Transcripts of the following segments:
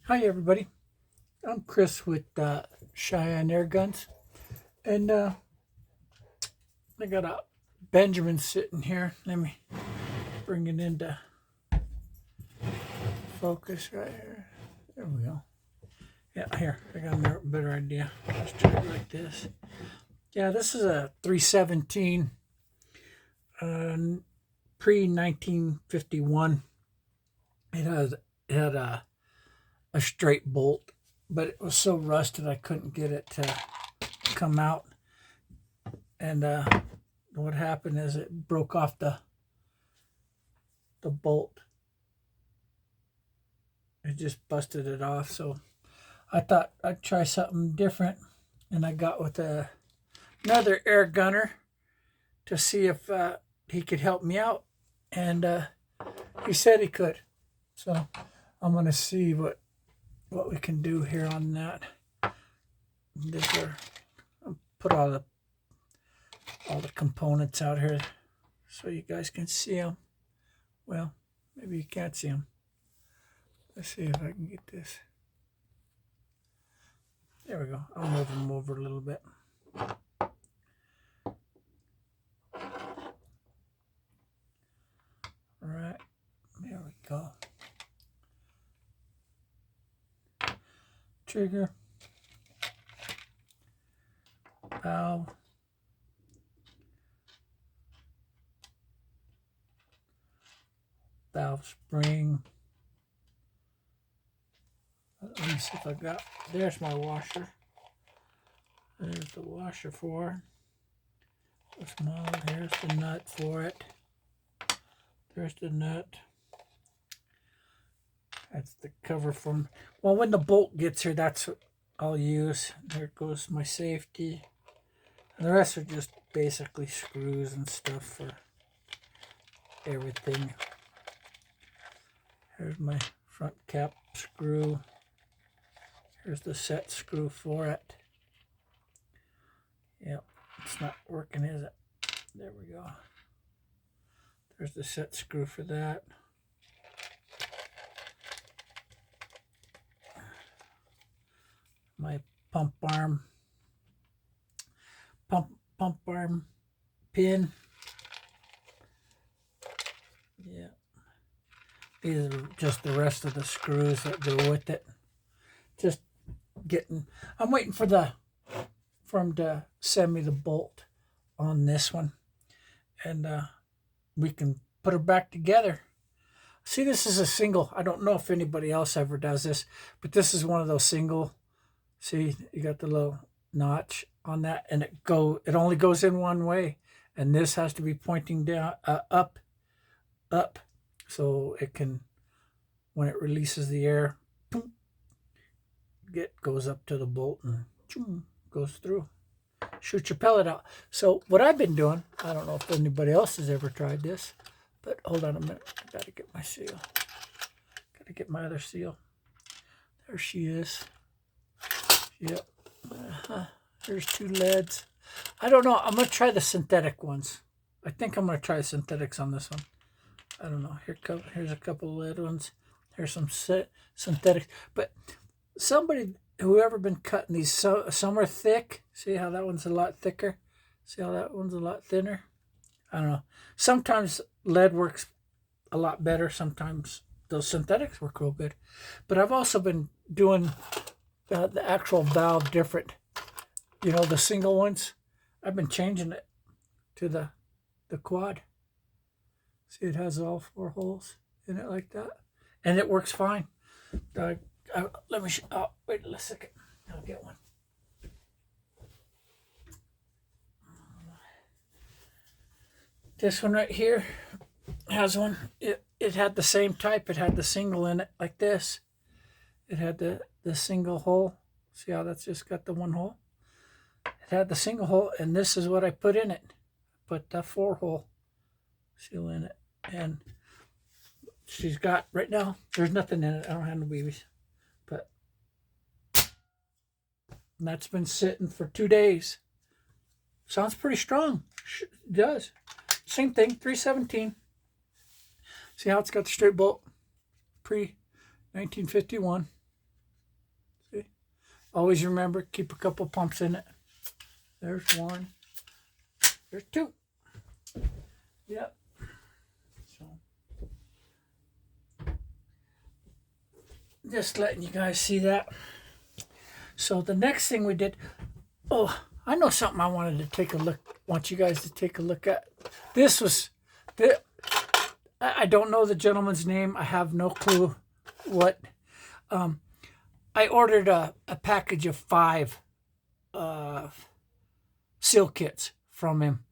Hi, everybody. I'm Chris with Cheyenne Air Guns, and I got a Benjamin sitting here. Let me bring it into focus right here. There we go. Yeah, here, I got a better idea. Let's try it like this. Yeah, this is a 317 uh, pre 1951. It had a straight bolt, but it was so rusted I couldn't get it to come out. And what happened is it broke off the bolt. It just busted it off. So I thought I'd try something different, and I got with another air gunner to see if he could help me out, and he said he could. So I'm gonna see what we can do here on that. I'll put all the components out here so you guys can see them. Well, maybe you can't see them. Let's see if I can get this. There we go. I'll move them over a little bit. All right. There we go. Trigger. Valve. Valve spring. Let me see if I got. There's my washer. There's the washer for it. Here's the nut for it. There's the nut. That's the cover from. Well, when the bolt gets here, that's what I'll use. There goes my safety. And the rest are just basically screws and stuff for everything. Here's my front cap screw. Here's the set screw for it. Yep, it's not working, is it? There we go. There's the set screw for that. My pump arm pin. Yeah. These are just the rest of the screws that go with it. Just I'm waiting for him to send me the bolt on this one, and we can put her back together. See, this is a single. I don't know if anybody else ever does this, but this is one of those single. See, you got the little notch on that, and it only goes in one way, and this has to be pointing down up, so it can, when it releases the air, boom, goes up to the bolt and choom, goes through. Shoot your pellet out. So what I've been doing, I don't know if anybody else has ever tried this, but hold on a minute. I gotta get my seal. Gotta get my other seal. There she is. Yep. There's two leads. I don't know. I'm gonna try the synthetic ones. I think I'm gonna try synthetics on this one. I don't know. Here's a couple of lead ones. Here's some synthetics. But whoever been cutting these, some are thick. See how that one's a lot thicker? See how that one's a lot thinner? I don't know. Sometimes lead works a lot better. Sometimes those synthetics work real good. But I've also been doing the actual valve different. You know, the single ones. I've been changing it to the quad. See, it has all 4 holes in it like that. And it works fine. Let me wait a second. I'll get one. This one right here has one. It had the same type. It had the single in it like this. It had the single hole. See how that's just got the one hole? It had the single hole, and this is what I put in it. Put the 4-hole seal in it. And she's got, right now, there's nothing in it. I don't have no babies. But that's been sitting for 2 days. Sounds pretty strong. It does. Same thing, 317. See how it's got the straight bolt? Pre-1951. Always remember, keep a couple pumps in it. There's one. There's two. Yep. So, just letting you guys see that. So the next thing we did, oh, I know something I wanted to take a look, want you guys to take a look at. This was, I don't know the gentleman's name. I have no clue what. I ordered a package of 5 seal kits from him.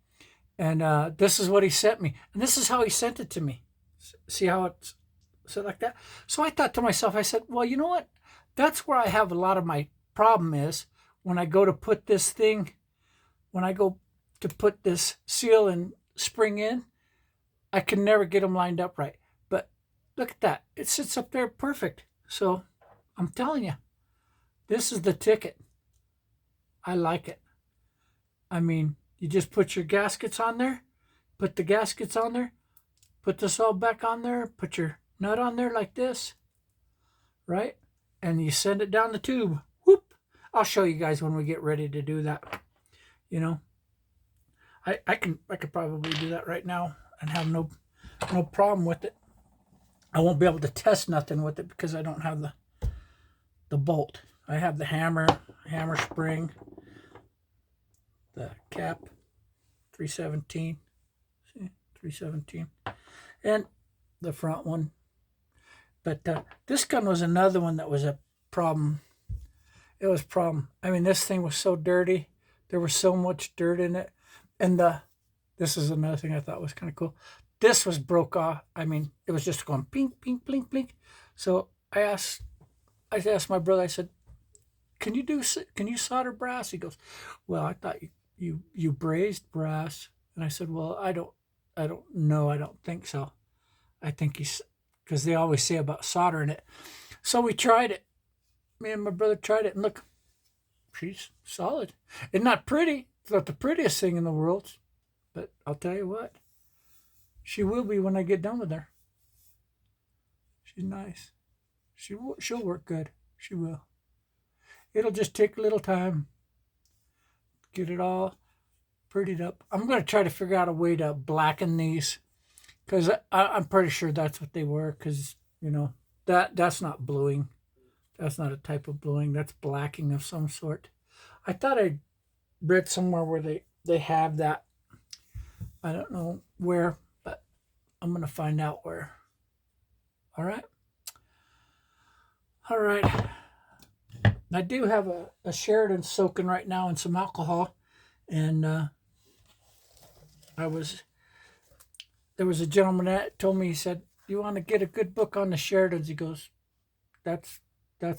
And this is what he sent me. And this is how he sent it to me. See how it's like that? So I thought to myself, I said, well, you know what? That's where I have a lot of my problem is when I go to put this thing, when I go to put this seal and spring in, I can never get them lined up right. But look at that. It sits up there perfect. So I'm telling you, this is the ticket. I like it. I mean, you just put your gaskets on there, put the gaskets on there, put this all back on there, put your nut on there like this, right? And you send it down the tube. Whoop! I'll show you guys when we get ready to do that. You know, I could probably do that right now and have no problem with it. I won't be able to test nothing with it because I don't have the bolt. I have the hammer spring, the cap, 317, see, 317, and the front one. But this gun was another one that was a problem. It was a problem. I mean, this thing was so dirty. There was so much dirt in it. And this is another thing I thought was kind of cool. This was broke off. I mean, it was just going pink, pink, blink, blink. So I asked my brother, I said, can you solder brass? He goes, well, I thought you brazed brass. And I said, well, I don't know. I don't think so. I think because they always say about soldering it. So we tried it. Me and my brother tried it, and look, she's solid. It's not pretty. It's not the prettiest thing in the world, but I'll tell you what, she will be when I get done with her. She's nice. She'll work good. She will. It'll just take a little time. Get it all prettied up. I'm going to try to figure out a way to blacken these because I'm pretty sure that's what they were because, you know, that's not bluing. That's not a type of bluing. That's blacking of some sort. I thought I read somewhere where they have that. I don't know where, but I'm going to find out where. All right. All right. I do have a Sheridan soaking right now in some alcohol. And there was a gentleman that told me, he said, you want to get a good book on the Sheridans? He goes, that's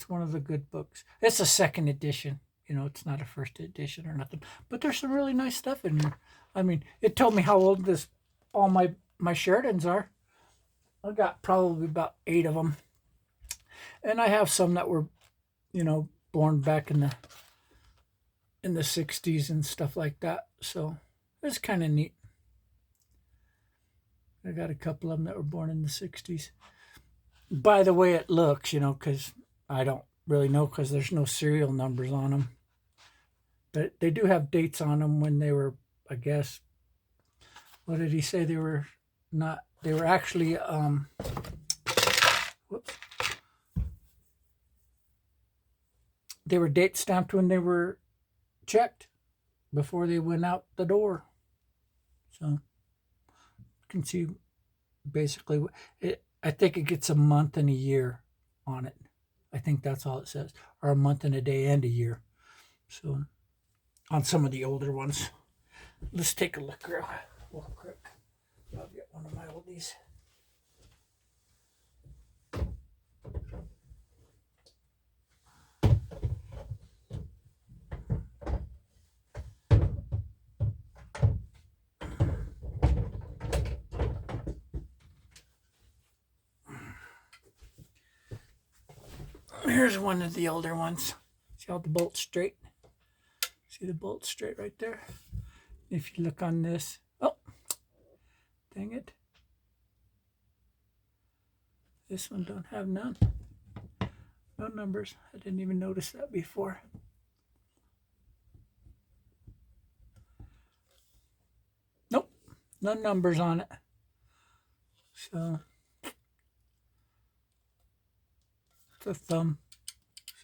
one of the good books. It's a second edition. You know, it's not a first edition or nothing. But there's some really nice stuff in here. I mean, it told me how old all my Sheridans are. I got probably about 8 of them. And I have some that were, you know, born back in the 60s and stuff like that. So it's kind of neat. I got a couple of them that were born in the 60s. By the way it looks, you know, because I don't really know because there's no serial numbers on them. But they do have dates on them when they were, I guess, what did he say? They were actually, whoops. They were date stamped when they were checked before they went out the door. So you can see basically I think it gets a month and a year on it. I think that's all it says, or a month and a day and a year. So on some of the older ones, let's take a look real quick. I'll get one of my oldies. Here's one of the older ones. See how the bolt's straight? See the bolt straight right there? If you look on this, oh, dang it. This one don't have none. No numbers. I didn't even notice that before. no numbers on it. So the thumb.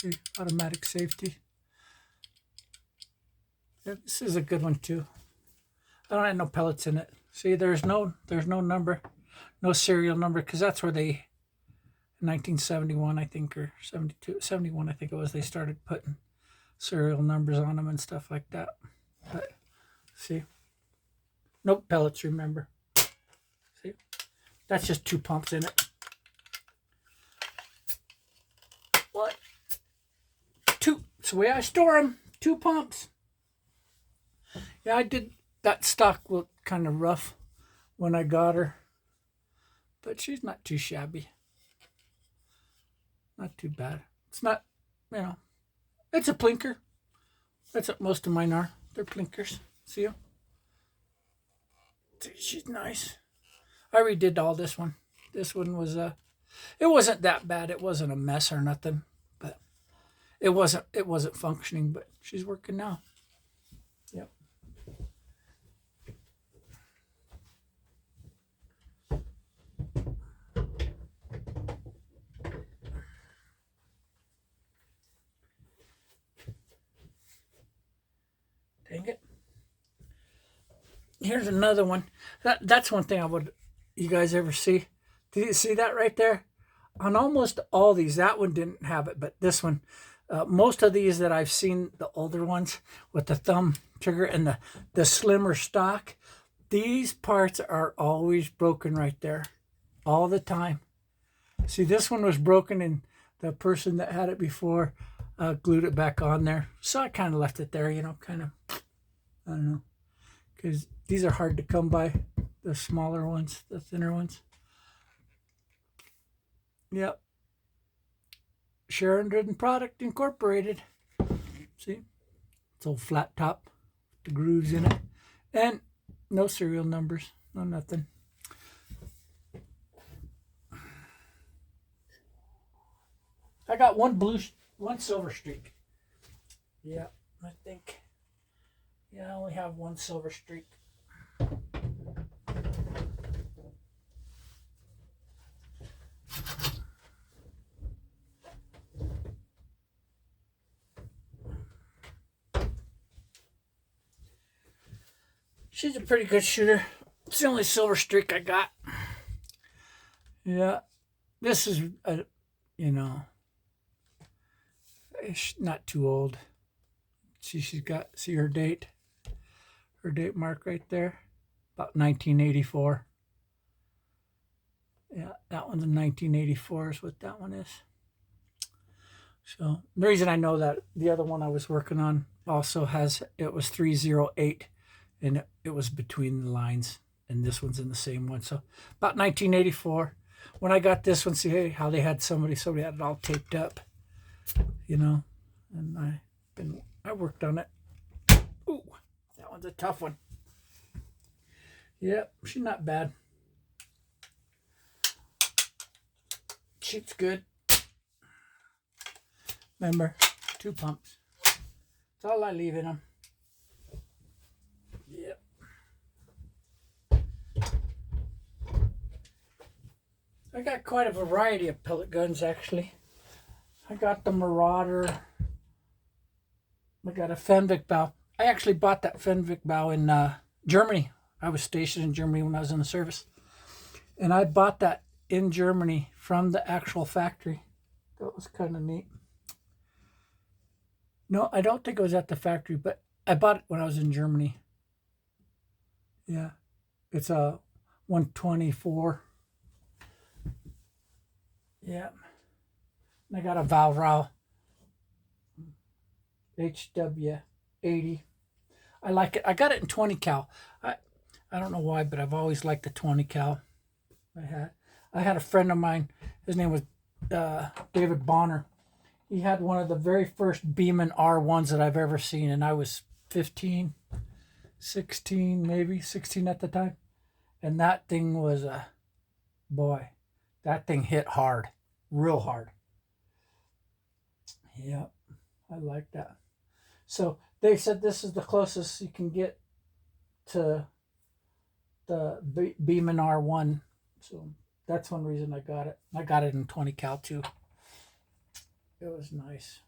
See, automatic safety. Yeah, this is a good one too. I don't have no pellets in it. See, there's no number, no serial number, because that's where they, 1971 I think, or 72, 71 I think it was, they started putting serial numbers on them and stuff like that. But see, no pellets, remember. See, that's just 2 pumps in it. What? 2. It's the way I store them. 2 pumps. Yeah, I did. That stock looked kind of rough when I got her, but she's not too shabby. Not too bad. It's not, it's a plinker. That's what most of mine are. They're plinkers. See them? She's nice. I redid all this one. This one was it wasn't that bad. It wasn't a mess or nothing, but it wasn't functioning. But she's working now. Yep. Dang it. Here's another one. That's one thing you guys ever see? Did you see that right there? On almost all these, that one didn't have it, but this one, most of these that I've seen, the older ones with the thumb trigger and the slimmer stock, these parts are always broken right there, all the time. See, this one was broken and the person that had it before glued it back on there. So I kind of left it there, kind of, I don't know, because these are hard to come by, the smaller ones, the thinner ones. Yep. Sheridan Product Incorporated. See? It's old flat top, the grooves in it. And no serial numbers, no nothing. I got one silver streak. Yeah, I think. Yeah, I only have one silver streak. She's a pretty good shooter. It's the only silver streak I got. Yeah, this is it's not too old. She's got, see her date mark right there, about 1984. Yeah, that one's in 1984 is what that one is. So the reason I know that, the other one I was working on also it was 308, and it was between the lines, and this one's in the same one. So about 1984. When I got this one, see how they had somebody had it all taped up, and I worked on it. Ooh, that one's a tough one. Yep, she's not bad. Shoots good. Remember, 2 pumps. That's all I leave in them. Yep. I got quite a variety of pellet guns, actually. I got the Marauder. I got a Fenwick bow. I actually bought that Fenwick bow in Germany. I was stationed in Germany when I was in the service. And I bought that in Germany from the actual factory. That was kind of neat. No, I don't think it was at the factory, but I bought it when I was in Germany. Yeah. It's a 124. Yeah. And I got a Valrau HW80. I like it. I got it in 20 cal. I don't know why, but I've always liked the 20 cal. I had a friend of mine. His name was David Bonner. He had one of the very first Beeman R1s that I've ever seen, and I was 15, 16, maybe 16 at the time. And that thing was boy, that thing hit hard, real hard. Yeah, I like that. So they said this is the closest you can get to the Beeman R1. So that's one reason I got it. I got it in 20 cal too. It was nice.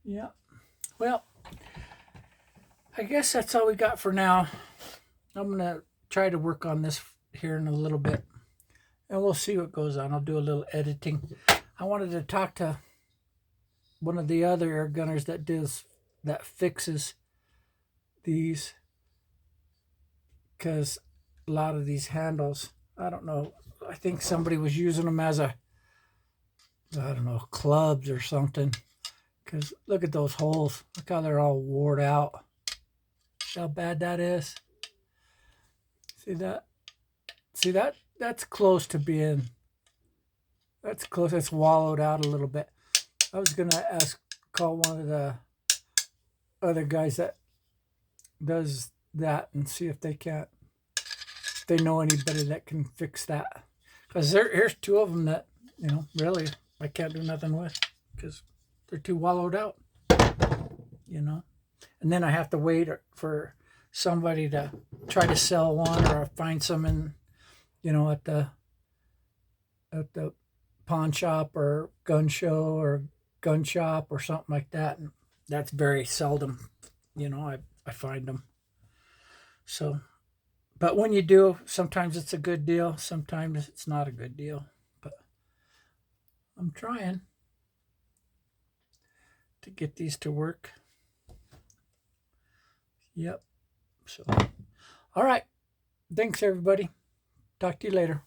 Yeah. Well, I guess that's all we got for now. I'm going to try to work on this here in a little bit. And we'll see what goes on. I'll do a little editing. I wanted to talk to one of the other air gunners that fixes these, because a lot of these handles, I don't know, I think somebody was using them as I don't know, clubs or something. Because look at those holes. Look how they're all worn out. See how bad that is? See that? See that? That's close to being, that's close. It's wallowed out a little bit. I was going to call one of the other guys that does that and see if they know anybody that can fix that. Because here's two of them that, really I can't do nothing with because they're too wallowed out, And then I have to wait for somebody to try to sell one, or find some in, at the pawn shop or gun show or gun shop or something like that. And that's very seldom, I find them. So, but when you do, sometimes it's a good deal. Sometimes it's not a good deal. But I'm trying to get these to work. Yep. So, all right. Thanks, everybody. Talk to you later.